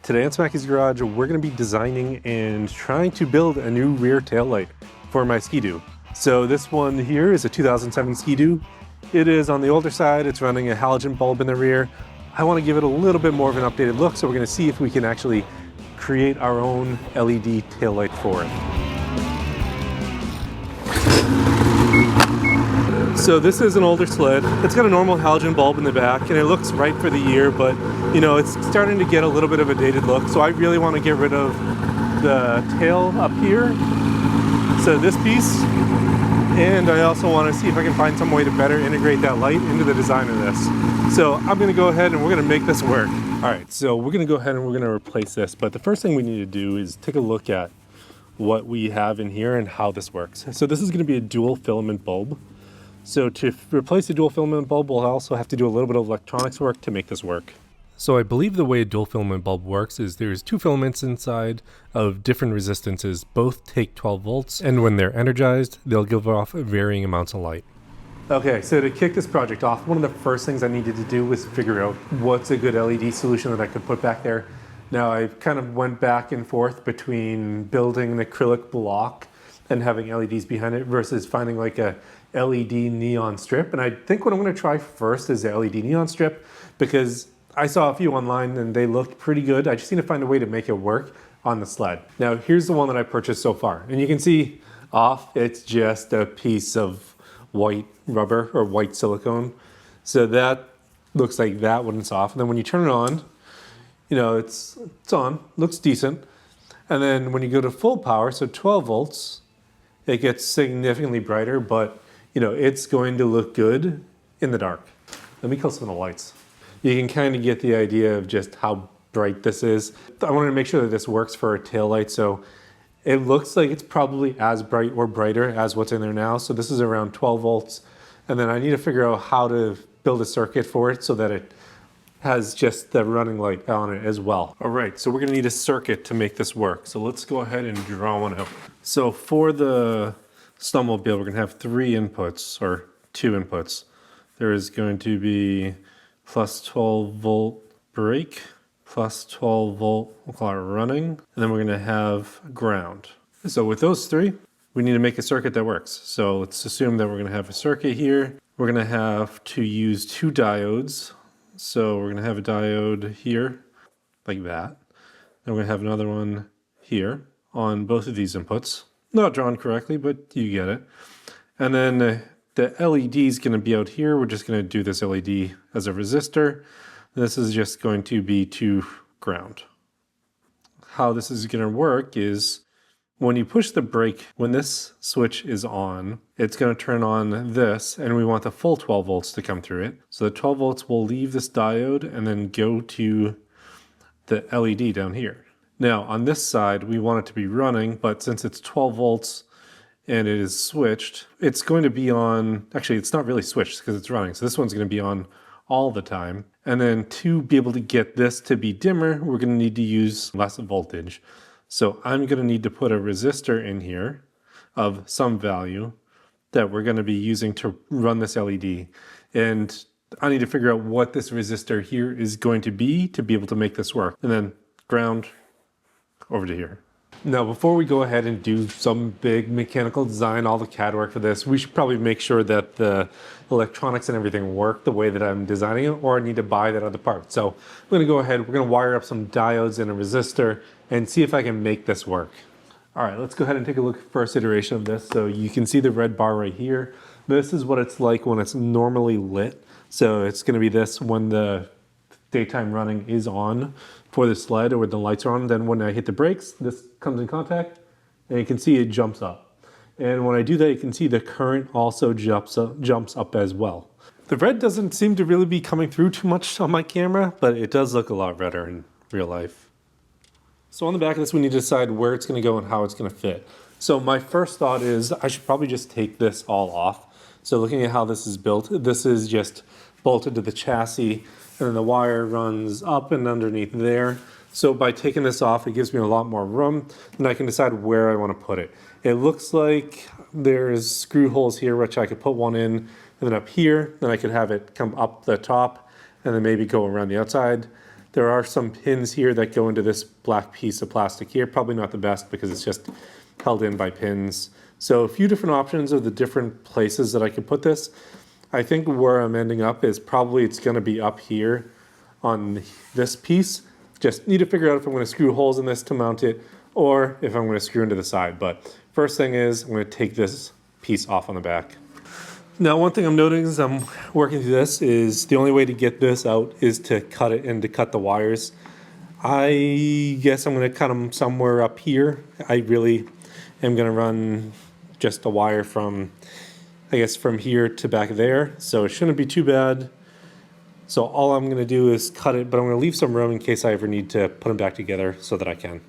Today on Smackey's Garage, we're going to be designing and trying to build a new rear tail light for my SkiDoo. So this one here is a 2007 SkiDoo. It is on the older side, it's running a halogen bulb in the rear. I want to give it a little bit more of an updated look, so we're going to see if we can actually create our own LED tail light for it. So this is an older sled. It's got a normal halogen bulb in the back and it looks right for the year, but you know, it's starting to get a little bit of a dated look. So I really want to get rid of the tail up here. So this piece, and I also want to see if I can find some way to better integrate that light into the design of this. So I'm going to go ahead and we're going to make this work. All right, so we're going to go ahead and we're going to replace this, but the first thing we need to do is take a look at what we have in here and how this works. So this is going to be a dual filament bulb. So to replace the dual filament bulb, we'll also have to do a little bit of electronics work to make this work. So I believe the way a dual filament bulb works is there's two filaments inside of different resistances. Both take 12 volts, and when they're energized, they'll give off varying amounts of light. Okay, so to kick this project off, one of the first things I needed to do was figure out what's a good LED solution that I could put back there. Now I kind of went back and forth between building an acrylic block and having LEDs behind it versus finding like a LED neon strip. And I think what I'm going to try first is the LED neon strip, because I saw a few online and they looked pretty good. I just need to find a way to make it work on the sled. Now here's the one that I purchased so far, and you can see off it's just a piece of white rubber or white silicone. So that looks like that when it's off, and then when you turn it on, you know, it's on, looks decent. And then when you go to full power, so 12 volts, it gets significantly brighter, but you know, it's going to look good in the dark. Let me kill some of the lights. You can kind of get the idea of just how bright this is. I wanted to make sure that this works for a tail light, so it looks like it's probably as bright or brighter as what's in there now. So this is around 12 volts, and then I need to figure out how to build a circuit for it so that it has just the running light on it as well. All right, so we're gonna need a circuit to make this work. So let's go ahead and draw one out. So for the Snowmobile, we're gonna have three inputs, or two inputs. There is going to be plus 12 volt brake, plus 12 volt, we'll call it running, and then we're gonna have ground. So with those three, we need to make a circuit that works. So let's assume that we're gonna have a circuit here. We're gonna have to use two diodes. So we're gonna have a diode here, like that. Then we're gonna have another one here on both of these inputs. Not drawn correctly, but you get it. And then the LED is going to be out here. We're just going to do this LED as a resistor. This is just going to be to ground. How this is going to work is when you push the brake, when this switch is on, it's going to turn on this, and we want the full 12 volts to come through it. So the 12 volts will leave this diode and then go to the LED down here. Now on this side, we want it to be running, but since it's 12 volts and it is switched, it's going to be on, actually it's not really switched because it's running. So this one's going to be on all the time. And then to be able to get this to be dimmer, we're going to need to use less voltage. So I'm going to need to put a resistor in here of some value that we're going to be using to run this LED. And I need to figure out what this resistor here is going to be able to make this work. And then ground over to here. Now, before we go ahead and do some big mechanical design, all the CAD work for this, we should probably make sure that the electronics and everything work the way that I'm designing it, or I need to buy that other part. So I'm gonna go ahead, we're gonna wire up some diodes and a resistor and see if I can make this work. All right, let's go ahead and take a look at the first iteration of this. So you can see the red bar right here. This is what it's like when it's normally lit. So it's gonna be this when the daytime running is on for the sled, or when the lights are on. Then when I hit the brakes, this comes in contact and you can see it jumps up. And when I do that, you can see the current also jumps up as well. The red doesn't seem to really be coming through too much on my camera, but it does look a lot redder in real life. So on the back of this, we need to decide where it's gonna go and how it's gonna fit. So my first thought is I should probably just take this all off. So looking at how this is built, this is just bolted to the chassis, and then the wire runs up and underneath there. So by taking this off, it gives me a lot more room, and I can decide where I want to put it. It looks like there's screw holes here, which I could put one in, and then up here, then I could have it come up the top, and then maybe go around the outside. There are some pins here that go into this black piece of plastic here. Probably not the best because it's just held in by pins. So a few different options of the different places that I could put this. I think where I'm ending up is probably it's going to be up here on this piece. Just need to figure out if I'm going to screw holes in this to mount it or if I'm going to screw into the side. But first thing is I'm going to take this piece off on the back. Now, one thing I'm noting as I'm working through this is the only way to get this out is to cut it and to cut the wires. I guess I'm going to cut them somewhere up here. I really am going to run just a wire from, I guess, from here to back there. So it shouldn't be too bad. So all I'm going to do is cut it, but I'm going to leave some room in case I ever need to put them back together so that I can.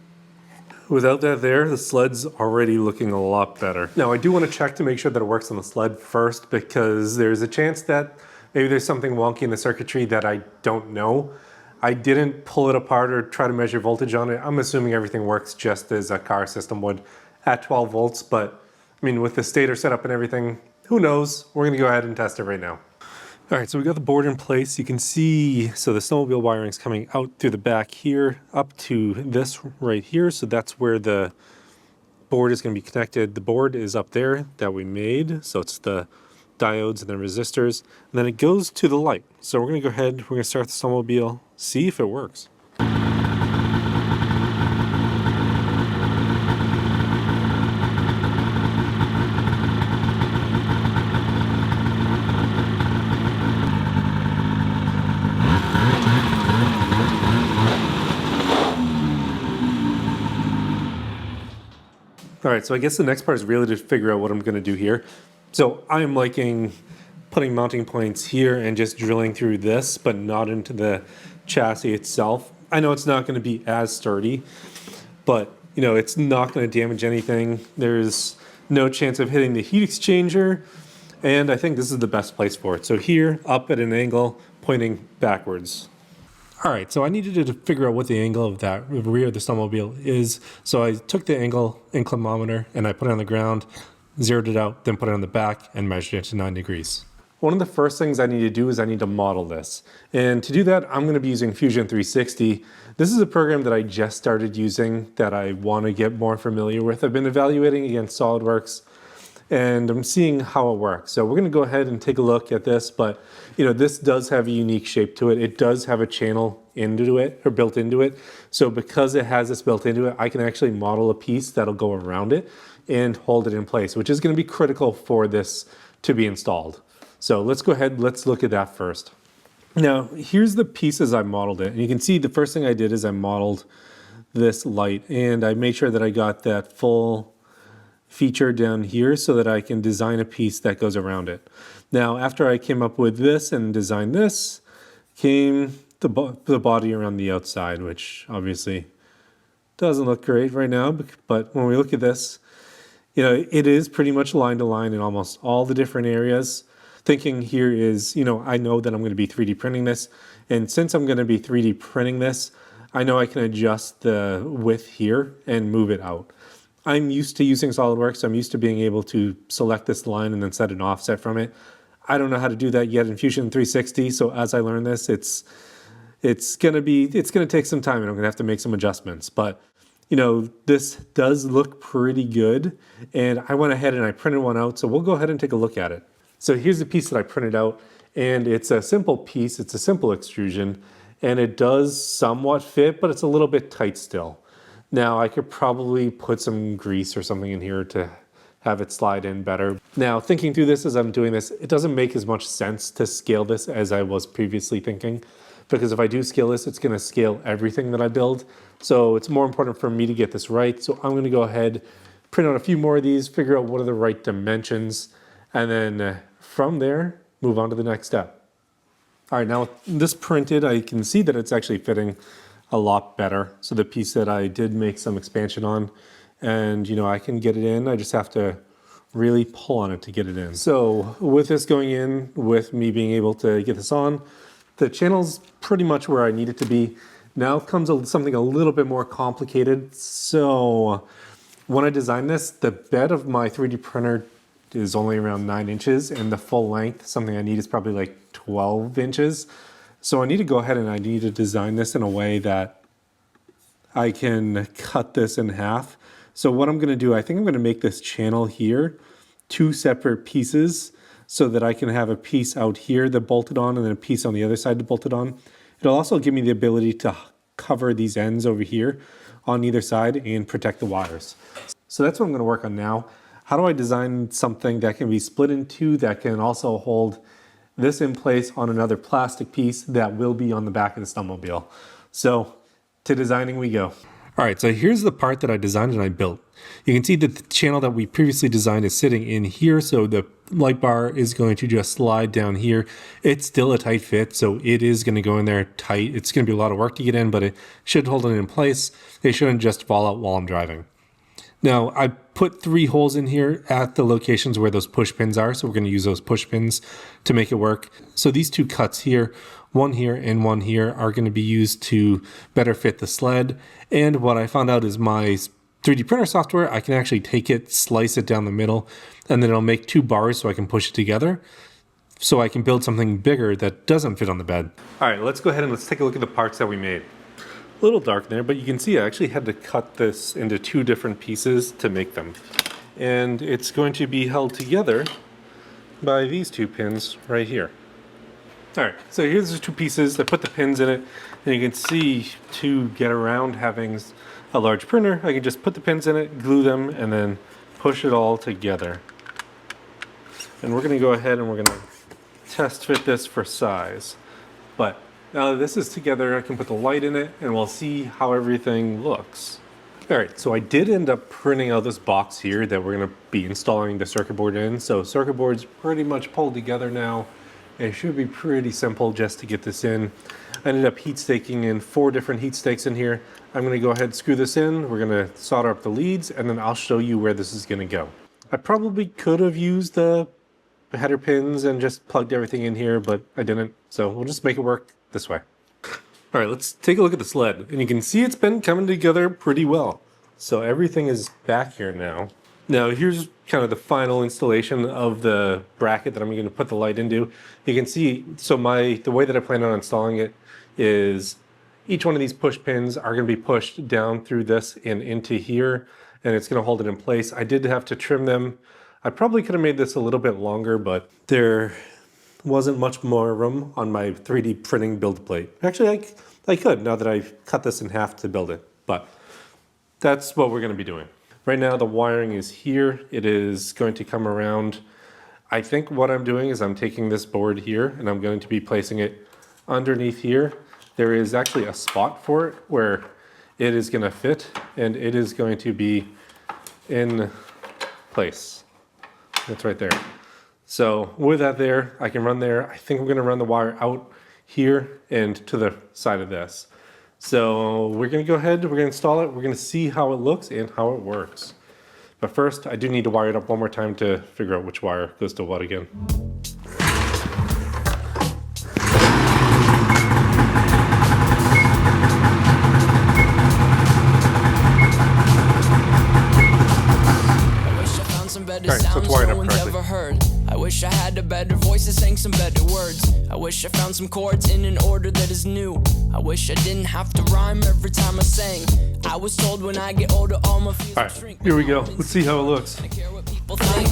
Without that there, the sled's already looking a lot better. Now, I do want to check to make sure that it works on the sled first because there's a chance that maybe there's something wonky in the circuitry that I don't know. I didn't pull it apart or try to measure voltage on it. I'm assuming everything works just as a car system would at 12 volts, but I mean, with the stator setup and everything, who knows? We're going to go ahead and test it right now. All right, so we got the board in place. You can see, so the snowmobile wiring is coming out through the back here up to this right here. So that's where the board is going to be connected. The board is up there that we made. So it's the diodes and the resistors. And then it goes to the light. So we're going to go ahead, we're going to start the snowmobile, see if it works. All right, so I guess the next part is really to figure out what I'm going to do here. So I'm liking putting mounting points here and just drilling through this, but not into the chassis itself. I know it's not going to be as sturdy, but you know, it's not going to damage anything. There's no chance of hitting the heat exchanger, and I think this is the best place for it. So here, up at an angle, pointing backwards. All right, so I needed to figure out what the angle of that rear of the snowmobile is. So I took the angle inclinometer and I put it on the ground, zeroed it out, then put it on the back and measured it to 9 degrees. One of the first things I need to do is I need to model this. And to do that, I'm going to be using Fusion 360. This is a program that I just started using that I want to get more familiar with. I've been evaluating against SolidWorks and I'm seeing how it works. So we're going to go ahead and take a look at this, but you know, this does have a unique shape to it. It does have a channel into it or built into it. So because it has this built into it, I can actually model a piece that'll go around it and hold it in place, which is going to be critical for this to be installed. So let's go ahead, let's look at that first. Now, here's the pieces I modeled it. And you can see the first thing I did is I modeled this light and I made sure that I got that full feature down here so that I can design a piece that goes around it. Now, after I came up with this and designed this, came the body around the outside, which obviously doesn't look great right now, but when we look at this, you know, it is pretty much line to line in almost all the different areas. Thinking here is, you know, I know that I'm going to be 3D printing this, and since I'm going to be 3D printing this, I know I can adjust the width here and move it out. I'm used to using SolidWorks. I'm used to being able to select this line and then set an offset from it. I don't know how to do that yet in Fusion 360. So as I learn this, it's gonna take some time and I'm gonna have to make some adjustments. But you know, this does look pretty good. And I went ahead and I printed one out. So we'll go ahead and take a look at it. So here's the piece that I printed out, and it's a simple piece. It's a simple extrusion, and it does somewhat fit, but it's a little bit tight still. Now, I could probably put some grease or something in here to have it slide in better. Now, thinking through this as I'm doing this, it doesn't make as much sense to scale this as I was previously thinking, because if I do scale this, it's gonna scale everything that I build. So it's more important for me to get this right. So I'm gonna go ahead, print out a few more of these, figure out what are the right dimensions, and then from there, move on to the next step. All right, now with this printed, I can see that it's actually fitting a lot better. So the piece that I did make some expansion on, and you know, I can get it in. I just have to really pull on it to get it in. So with this going in, with me being able to get this on, the channel's pretty much where I need it to be. Now comes something a little bit more complicated. So when I designed this, the bed of my 3D printer is only around 9 inches, and the full length, something I need, is probably like 12 inches. So I need to go ahead and I need to design this in a way that I can cut this in half. So what I'm gonna do, I think I'm gonna make this channel here 2 separate pieces so that I can have a piece out here that bolted on and then a piece on the other side that bolted on. It'll also give me the ability to cover these ends over here on either side and protect the wires. So that's what I'm gonna work on now. How do I design something that can be split in 2 that can also hold this in place on another plastic piece that will be on the back of the snowmobile? So to designing we go. All right, so here's the part that I designed and I built. You can see that the channel that we previously designed is sitting in here, so the light bar is going to just slide down here. It's still a tight fit, so it is going to go in there tight. It's going to be a lot of work to get in, but it should hold it in place. It shouldn't just fall out while I'm driving. Now, I put 3 holes in here at the locations where those push pins are, so we're going to use those push pins to make it work. So these 2 cuts here, one here and one here, are going to be used to better fit the sled. And what I found out is my 3D printer software, I can actually take it, slice it down the middle, and then it'll make 2 bars so I can push it together. So I can build something bigger that doesn't fit on the bed. All right, let's go ahead and let's take a look at the parts that we made. A little dark there, but you can see I actually had to cut this into 2 different pieces to make them. And it's going to be held together by these 2 pins right here. All right, so here's the 2 pieces. I put the pins in it, and you can see to get around having a large printer, I can just put the pins in it, glue them, and then push it all together. And we're gonna go ahead and we're gonna test fit this for size. But now that this is together, I can put the light in it and we'll see how everything looks. All right, so I did end up printing out this box here that we're gonna be installing the circuit board in. So circuit board's pretty much pulled together now. It should be pretty simple just to get this in. I ended up heat staking in 4 different heat stakes in here. I'm gonna go ahead and screw this in. We're gonna solder up the leads and then I'll show you where this is gonna go. I probably could have used the header pins and just plugged everything in here, but I didn't. So we'll just make it work this way. All right, let's take a look at the sled. And you can see it's been coming together pretty well. So everything is back here now. Now here's kind of the final installation of the bracket that I'm going to put the light into. You can see, so the way that I plan on installing it is each one of these push pins are going to be pushed down through this and into here, and it's going to hold it in place. I did have to trim them. I probably could have made this a little bit longer, but there wasn't much more room on my 3D printing build plate. Actually, I could, now that I've cut this in half to build it, but that's what we're going to be doing. Right now the wiring is here. It is going to come around. I think what I'm doing is I'm taking this board here and I'm going to be placing it underneath here. There is actually a spot for it where it is going to fit and it is going to be in place. That's right there. So with that there, I can run there. I think I'm going to run the wire out here and to the side of this. So we're going to go ahead, we're going to install it, we're going to see how it looks and how it works. But first, I do need to wire it up one more time to figure out which wire goes to what again. Alright, so it's wired up correctly. I wish I had a better voice that sang some better words. I wish I found some chords in an order that is new. I wish I didn't have to rhyme every time I sang. I was told when I get older all my feelings Alright, shrink. here we go. Let's see how it looks. I care what people think.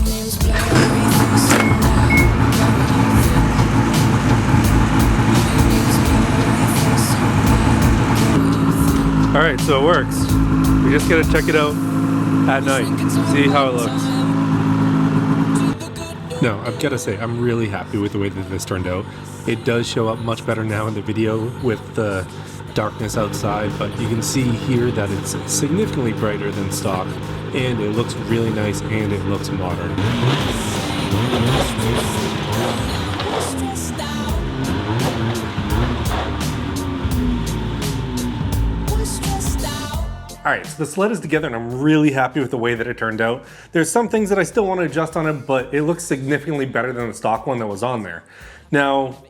Alright, so it works. We just gotta check it out at night. See how it looks. No, I've got to say, I'm really happy with the way that this turned out. It does show up much better now in the video with the darkness outside, but you can see here that it's significantly brighter than stock, and it looks really nice, and it looks modern. Alright, so the sled is together and I'm really happy with the way that it turned out. There's some things that I still want to adjust on it, but it looks significantly better than the stock one that was on there. Now,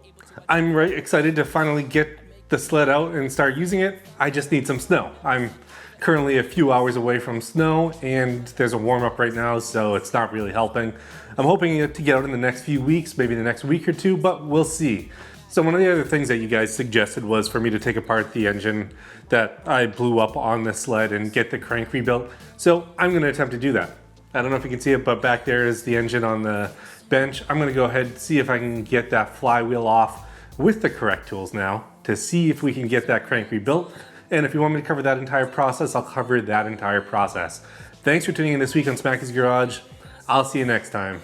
I'm very excited to finally get the sled out and start using it. I just need some snow. I'm currently a few hours away from snow and there's a warm up right now, so it's not really helping. I'm hoping to get out in the next few weeks, maybe the next week or two, but we'll see. So one of the other things that you guys suggested was for me to take apart the engine that I blew up on the sled and get the crank rebuilt. So I'm going to attempt to do that. I don't know if you can see it, but back there is the engine on the bench. I'm going to go ahead and see if I can get that flywheel off with the correct tools now to see if we can get that crank rebuilt. And if you want me to cover that entire process, I'll cover that entire process. Thanks for tuning in this week on Smackey's Garage. I'll see you next time.